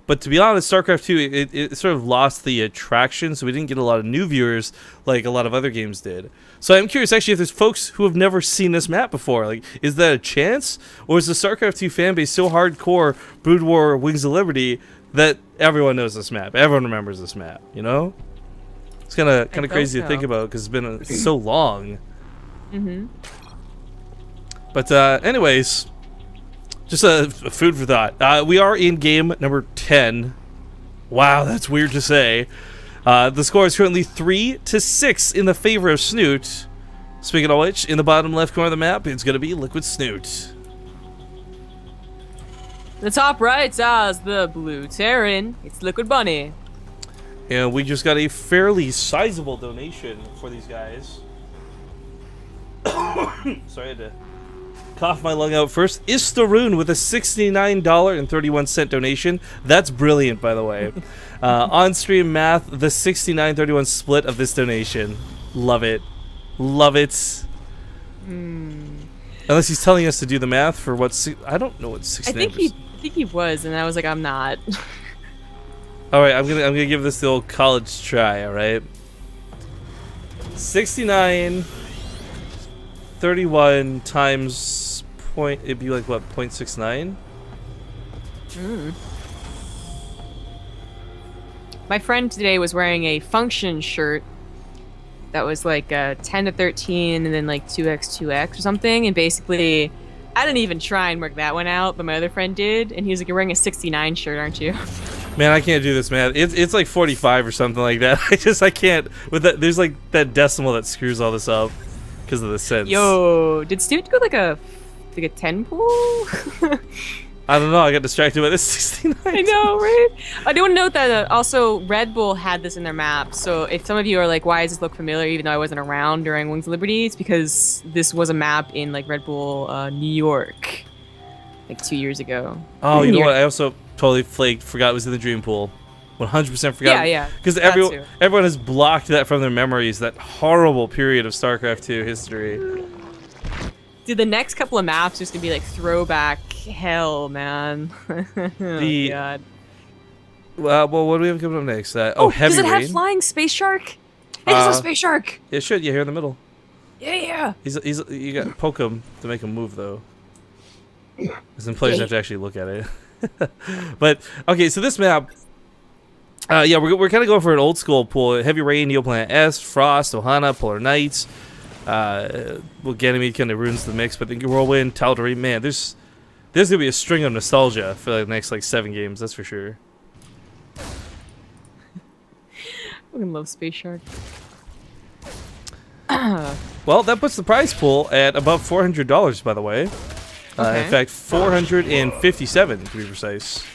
But to be honest, StarCraft 2, it sort of lost the attraction, so we didn't get a lot of new viewers like a lot of other games did. So I'm curious, actually, if there's folks who have never seen this map before. Like, is that a chance? Or is the StarCraft 2 fanbase so hardcore, Brood War, Wings of Liberty, that everyone knows this map? Everyone remembers this map, you know? It's kind of crazy to think about because it's been so long. Mm-hmm. But anyways... Just a food for thought. We are in game number 10. Wow, that's weird to say. The score is currently 3-6 in the favor of Snute. Speaking of which, in the bottom left corner of the map, it's going to be Liquid Snute. The top right has the blue Terran. It's Liquid Bunny. And we just got a fairly sizable donation for these guys. Sorry, I had to cough my lung out first. Istaroon with a $69.31 donation. That's brilliant, by the way. On-stream math, the $69.31 split of this donation. Love it. Love it. Unless he's telling us to do the math for what... I don't know what 69 I think he was, and I was like, I'm not. Alright, I'm gonna give this the old college try, alright? 69.31 times point, it'd be like what, 0.69? My friend today was wearing a function shirt that was like 10 to 13 and then like 2x or something, and basically I didn't even try and work that one out, but my other friend did, and he was like, you're wearing a 69 shirt, aren't you? Man, I can't do this, man. It's like 45 or something like that. I can't with that. There's like that decimal that screws all this up because of the sense. Yo, did Snute go like a 10 pool? I don't know. I got distracted by this 69. I know, right? I do want to note that also Red Bull had this in their map. So if some of you are like, why does this look familiar even though I wasn't around during Wings of Liberty? It's because this was a map in like Red Bull New York like 2 years ago. Oh, you know what? I also totally forgot it was in the Dream Pool. 100% forgot. Yeah. Because everyone has blocked that from their memories, that horrible period of StarCraft 2 history. Dude, the next couple of maps are just gonna be like throwback hell, man. Oh, God. Well, what do we have coming up next? Heavy does it Rain. have flying space shark? It has a space shark. It should. Yeah, here in the middle. Yeah. You got to poke him to make him move though. Because then players have to actually look at it. But okay, so this map. Yeah, we're kind of going for an old school pool. Heavy Rain, Neoplanet S, Frost, Ohana, Polar Knights. Well, Ganymede kind of ruins the mix, but the Whirlwind, Tal'Darim, man, there's gonna be a string of nostalgia for like, the next like 7 games, that's for sure. I fucking love Space Shark. Well, that puts the prize pool at above $400, by the way. Okay. In fact, 457 to be precise.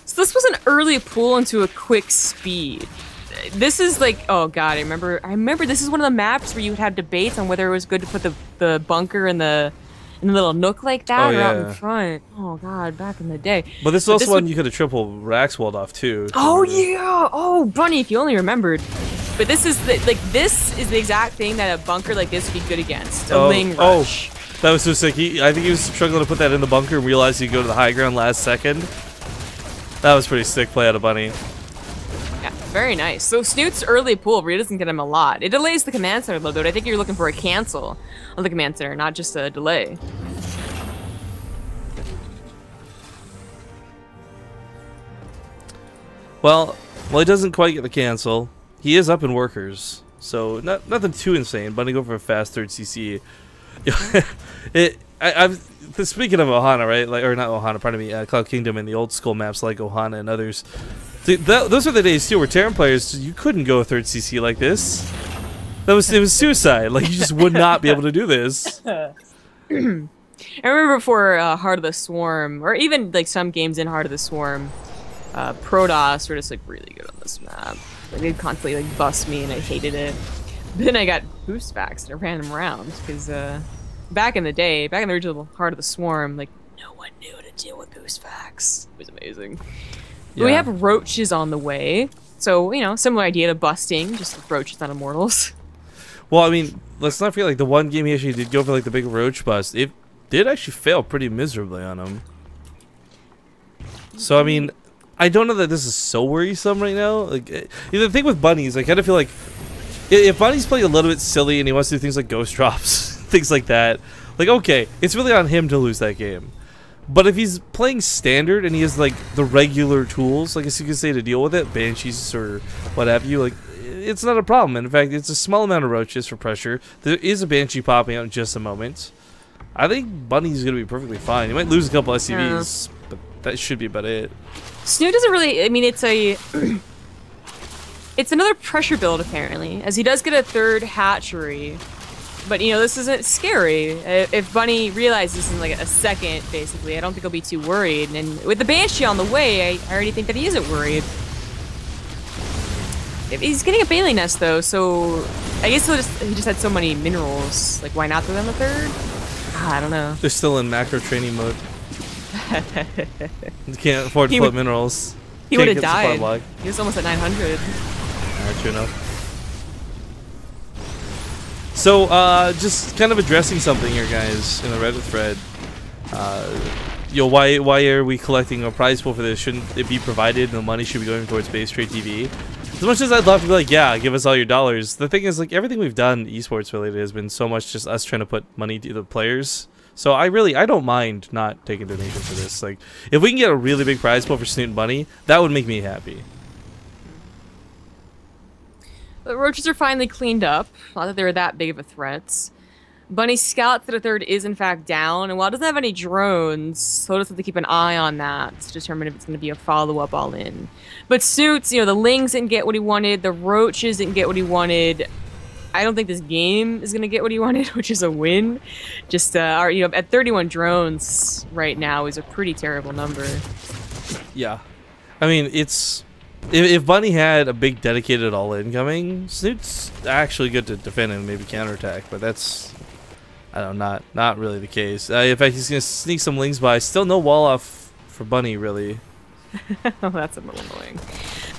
So this was an early pull into a quick speed. This is like, oh god, I remember this is one of the maps where you would have debates on whether it was good to put the bunker in the little nook like that or out in front. Oh god, back in the day. But this is also one you could have triple Raxwald off too. Oh yeah, oh Bunny, if you only remembered. But this is this is the exact thing that a bunker like this would be good against. A Ling Rush. Oh, that was so sick. I think he was struggling to put that in the bunker and realized he'd go to the high ground last second. That was pretty sick play out of Bunny. Yeah, very nice. So Snute's early pull really doesn't get him a lot. It delays the command center a little bit. I think you're looking for a cancel on the command center, not just a delay. Well, he doesn't quite get the cancel. He is up in workers, so nothing too insane. Bunny go for a fast 3rd CC. Speaking of Ohana, right? Like, or not Ohana, pardon me, Cloud Kingdom and the old school maps like Ohana and others. Those are the days too where Terran players, you couldn't go a 3rd CC like this. It was suicide. Like, you just would not be able to do this. I remember before Heart of the Swarm, or even like some games in Heart of the Swarm, Protoss were just like really good on this map. Like, they'd constantly like bust me, and I hated it. But then I got boost facts and I ran them around because back in the day, back in the original Heart of the Swarm, like no one knew how to deal with boost facts. It was amazing. Yeah. We have roaches on the way, so you know, similar idea to busting, just with roaches, not immortals. Well, I mean, let's not forget like the one game he actually did go for like the big roach bust. It did actually fail pretty miserably on him. So I mean, I don't know that this is so worrisome right now. Like, the thing with bunnies, I kind of feel like if bunny's playing a little bit silly and he wants to do things like ghost drops, things like that, like, okay, it's really on him to lose that game. But if he's playing standard and he has like the regular tools, like, I guess you could say, to deal with it, banshees or what have you, like, it's not a problem. In fact, it's a small amount of roaches for pressure. There is a banshee popping out in just a moment. I think bunny's gonna be perfectly fine. He might lose a couple SCVs, but that should be about it. Snute doesn't really. I mean, it's a. It's another pressure build apparently, as he does get a third hatchery. But, you know, this isn't scary. If Bunny realizes this is like a second, basically, I don't think he'll be too worried. And with the Banshee on the way, I already think that he isn't worried. He's getting a Bailey nest, though, so I guess he just had so many minerals. Like, why not throw them a third? I don't know. They're still in macro training mode. You can't afford to flip minerals. He would have died. He was almost at 900. True enough. So, just kind of addressing something here, guys, in the Reddit thread. You know, why are we collecting a prize pool for this? Shouldn't it be provided and the money should be going towards base trade TV? As much as I'd love to be like, yeah, give us all your dollars, the thing is, like, everything we've done esports related has been so much just us trying to put money to the players. So I don't mind not taking donations for this. Like, if we can get a really big prize pool for Snute and Bunny, that would make me happy. The roaches are finally cleaned up. Not that they were that big of a threat. Bunny's scout to the third is in fact down, and while it doesn't have any drones, so we'll just have to keep an eye on that to determine if it's going to be a follow-up all-in. But Snoot's, you know, the Lings didn't get what he wanted, the roaches didn't get what he wanted. I don't think this game is going to get what he wanted, which is a win. Just, you know, at 31 drones right now is a pretty terrible number. Yeah. I mean, it's... If Bunny had a big dedicated all-in coming, Snoot's actually good to defend and maybe counterattack, but that's, I don't know, not really the case. In fact, he's going to sneak some Lings by. Still no wall off for Bunny, really. Oh, that's a little annoying.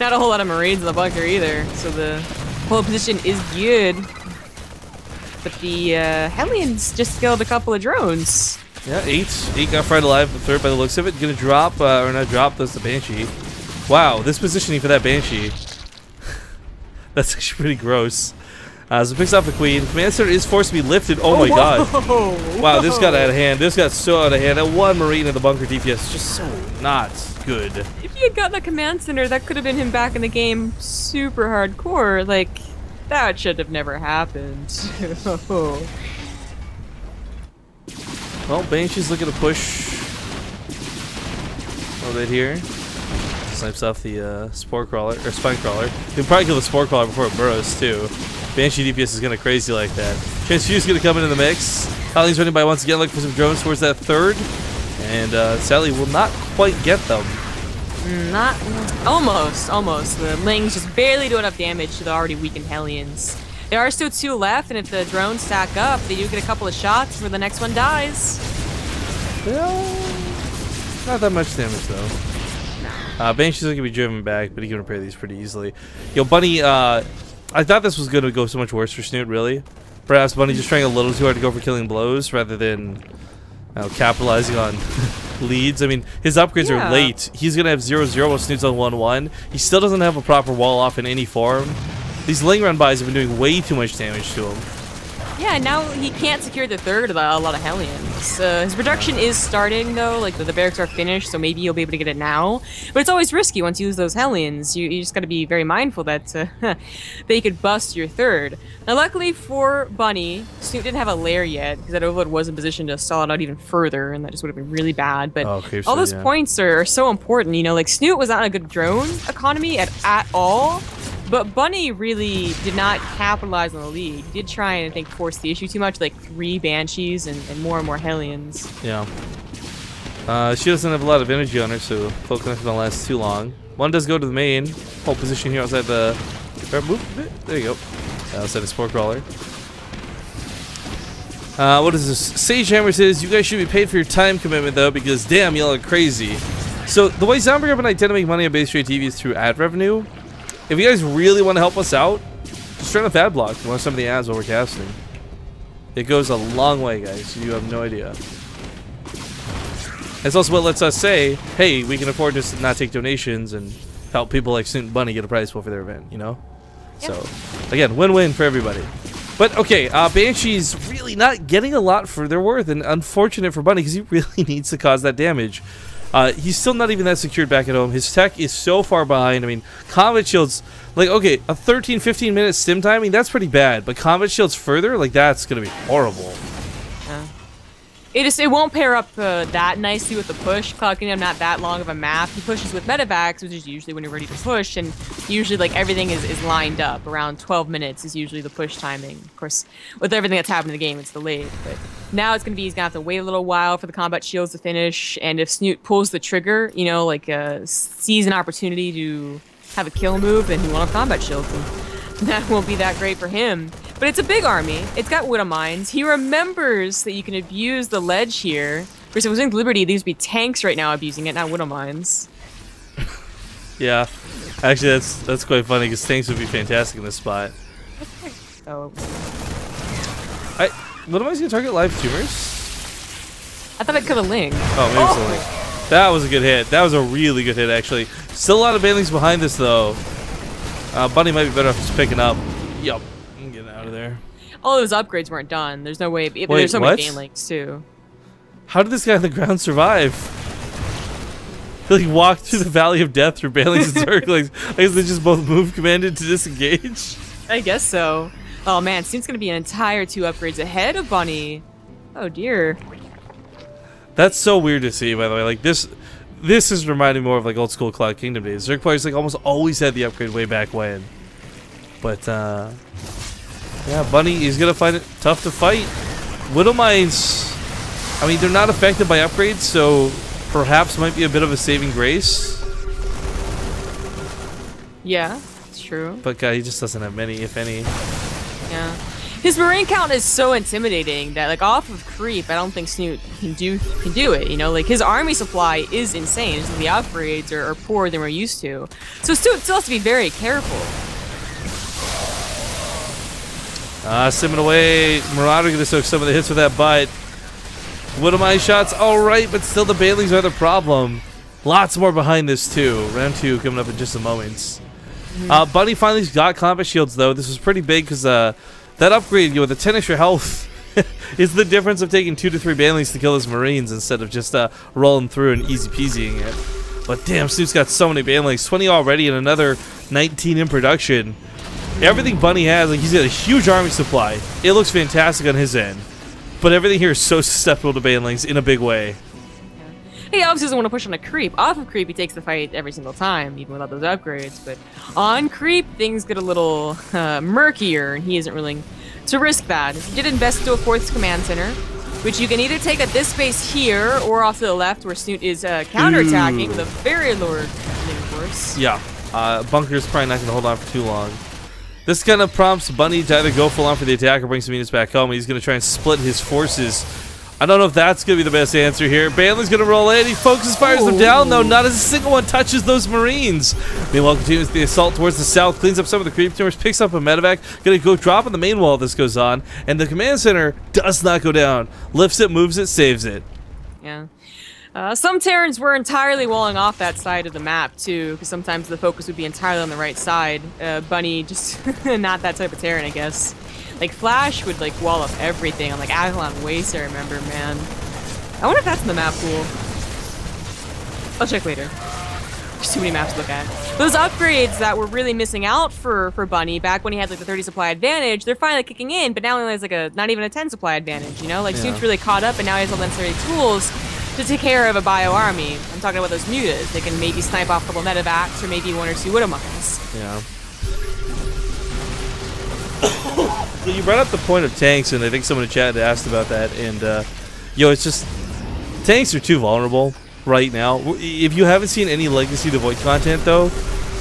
Not a whole lot of Marines in the bunker either, so the whole position is good. But the Hellions just killed a couple of drones. Yeah, 8 got fried alive, the third by the looks of it. Gonna drop, or not drop, that's the Banshee. Wow, this positioning for that Banshee. That's actually pretty gross. So it picks off the Queen. Command Center is forced to be lifted. Oh my god. Wow, this got out of hand. This got so out of hand. That one Marine in the bunker DPS just so not good. If he had gotten the Command Center, that could have been him back in the game super hardcore. Like, that should have never happened. Well, Banshee's looking to push a little bit here. Snipes off the Spore Crawler, or Spine Crawler. He'll probably kill the Spore Crawler before it burrows, too. Banshee DPS is going to crazy like that. Transfuse is going to come into the mix. Holly's running by once again, looking for some drones towards that third. And Sally will not quite get them. Not... Almost. The Lings just barely do enough damage to the already weakened Hellions. There are still 2 left, and if the drones stack up, they do get a couple of shots where the next one dies. Well, not that much damage, though. Banshee's going to be driven back, but he can repair these pretty easily. Yo, Bunny, I thought this was going to go so much worse for Snute, really. Perhaps Bunny just trying a little too hard to go for killing blows rather than capitalizing on leads. I mean, his upgrades are late. He's going to have 0-0 while Snoot's on 1-1. He still doesn't have a proper wall off in any form. These Ling run bys have been doing way too much damage to him. Yeah, now he can't secure the third of a lot of Hellions. His production is starting, though. Like, the barracks are finished, so maybe you'll be able to get it now. But it's always risky once you use those Hellions. You just got to be very mindful that they could bust your third. Now, luckily for Bunny, Snute didn't have a lair yet, because that overload was in position to stall it out even further, and that just would have been really bad. But all those points are so important. You know, like, Snute was not a good drone economy at all. But Bunny really did not capitalize on the lead. He did try and, I think, force the issue too much, like 3 Banshees and more Hellions. Yeah. She doesn't have a lot of energy on her, so full connection don't last too long. One does go to the main. Whole position here outside the... Move a bit. There you go. Outside the Spore Crawler. What is this? Sage Hammer says, you guys should be paid for your time commitment, though, because damn, y'all are crazy. So, the way Zombie Group and I tend to make money on base trade TV is through ad revenue. If you guys really want to help us out, just turn off ad block and watch some of the ads while we're casting. It goes a long way, guys. You have no idea. It's also what lets us say, hey, we can afford to not take donations and help people like Snute and Bunny get a prize pool for their event, you know? Yep. So, again, win-win for everybody. But, okay, Banshee's really not getting a lot for their worth, and unfortunate for Bunny because he really needs to cause that damage. He's still not even that secured back at home. His tech is so far behind. I mean, combat shields, like, okay, a 13, 15-minute stim timing, that's pretty bad. But combat shields further, like, that's going to be horrible. Yeah. It won't pair up that nicely with the push. Cloud Kingdom, not that long of a map. He pushes with medevacs, which is usually when you're ready to push, and usually like everything is lined up. Around 12 minutes is usually the push timing. Of course, with everything that's happened in the game, it's delayed. But now it's gonna be he's gonna have to wait a little while for the combat shields to finish, and if Snute pulls the trigger, you know, like sees an opportunity to have a kill move, then he won't have combat shields, and that won't be that great for him. But it's a big army. It's got Widow Mines. He remembers that you can abuse the ledge here. Of course, if it was in Liberty, these would be tanks right now abusing it, not Widow Mines. Yeah. Actually, that's quite funny because tanks would be fantastic in this spot. Oh. Widow Mines gonna target live tumors? I thought it could have Ling. Oh, maybe it's a Ling. That was a good hit. That was a really good hit, actually. Still a lot of banelings behind this, though. Bunny might be better off just picking up. Yup. Out of there. All those upgrades weren't done. There's no way. There's so many banelings too. How did this guy on the ground survive? I feel like he walked through the Valley of Death through banelings and circlings. I guess they just both move commanded to disengage. I guess so. Oh man, Snute's gonna be an entire 2 upgrades ahead of Bunny. Oh dear. That's so weird to see, by the way. Like this is reminding me more of like old school Cloud Kingdom days. Zerg players like almost always had the upgrade way back when. But yeah, Bunny is gonna find it tough to fight. Widow Mines, I mean, they're not affected by upgrades, so perhaps might be a bit of a saving grace. Yeah, it's true. But God, he just doesn't have many, if any. Yeah. His Marine count is so intimidating that, like, off of creep, I don't think Snute can do it. You know, like his army supply is insane. Just the upgrades are poorer than we're used to. So Snute still has to be very careful. Simming away. Marauder gonna soak some of the hits with that bite. Widow Mine shots, alright, but still the banelings are the problem. Lots more behind this too. Round 2 coming up in just a moment. Bunny finally got combat shields though. This was pretty big because that upgrade, you know, the 10 extra health is the difference of taking 2 to 3 banelings to kill his Marines instead of just rolling through and easy peasying it. But damn, Snute's got so many banelings. 20 already and another 19 in production. Everything Bunny has, like, he's got a huge army supply. It looks fantastic on his end. But everything here is so susceptible to banelings in a big way. He obviously doesn't want to push on a creep. Off of creep, he takes the fight every single time, even without those upgrades. But on creep, things get a little murkier, and he isn't willing to risk that. He did invest into a 4th command center, which you can either take at this base here, or off to the left, where Snute is counterattacking with a very low Ling force. Yeah, Bunker's probably not going to hold on for too long. This kind of prompts Bunny to either go full on for the attack or bring some units back home. He's going to try and split his forces. I don't know if that's going to be the best answer here. Banling's going to roll in. He focuses, fires them down, though. Not a single one touches those Marines. Meanwhile, continues the assault towards the south, cleans up some of the creep tumors, picks up a medevac, going to go drop on the main wall. This goes on, and the command center does not go down. Lifts it, moves it, saves it. Yeah. Some Terrans were entirely walling off that side of the map, too, because sometimes the focus would be entirely on the right side. Bunny, just not that type of Terran, I guess. Like, Flash would, like, wall up everything on, like, Avalon Waste, I remember, man. I wonder if that's in the map pool. I'll check later. There's too many maps to look at. Those upgrades that were really missing out for Bunny back when he had, like, the 30 supply advantage, they're finally kicking in, but now he only has, like, not even a 10 supply advantage, you know? Like, Snute's really caught up, and now he has all the necessary tools to take care of a bio army. I'm talking about those mutas. They can maybe snipe off a couple medevacs or maybe 1 or 2 Widow Mines. Yeah. You brought up the point of tanks, and I think someone in chat had asked about that. And yo, it's just tanks are too vulnerable right now. If you haven't seen any Legacy of the Void content, though,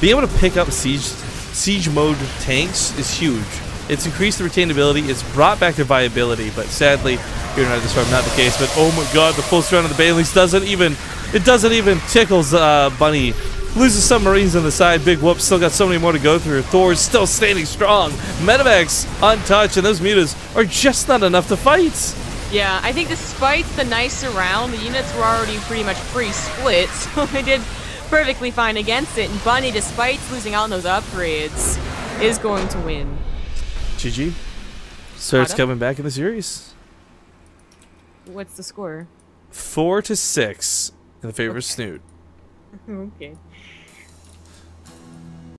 being able to pick up siege mode tanks is huge. It's increased the retainability. It's brought back their viability, but sadly, here in this farm, not the case. But oh my God, the full surround of the Banelings doesn't even tickles Bunny. Loses some Marines on the side. Big whoop. Still got so many more to go through. Thor's still standing strong. Medevacs untouched, and those mutas are just not enough to fight. Yeah, I think despite the nicer round, the units were already pretty much pre-split, so I did perfectly fine against it. And Bunny, despite losing out on those upgrades, is going to win. GG. Starts coming back in the series. What's the score? 4-6 in the favor of Snute. Okay.